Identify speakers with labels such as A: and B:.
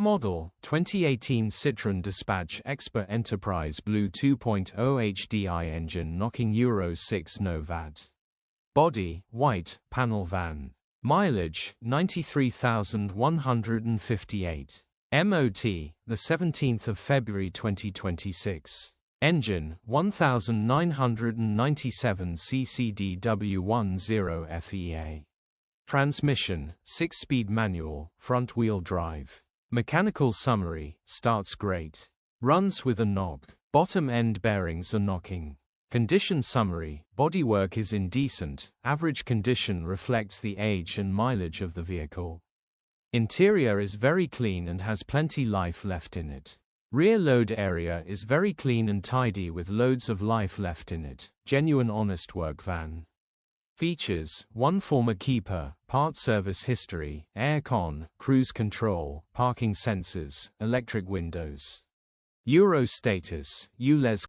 A: Model, 2018 Citroen Dispatch Exper Enterprise Blue 2.0 Hdi engine knocking Euro 6 No Vat. Body, white, panel van. Mileage, 93,158. MOT, the 17th of February 2026. Engine, 1997 cc DW10 Transmission, 6-speed manual, front-wheel drive. Mechanical summary, starts great. Runs with a knock. Bottom end bearings are knocking. Condition summary, bodywork is indecent, average condition reflects the age and mileage of the vehicle. Interior is very clean and has plenty life left in it. Rear load area is very clean and tidy with loads of life left in it. Genuine honest work van. Features, 1 former keeper, part service history, aircon, cruise control, parking sensors, electric windows. Euro status, Ulez.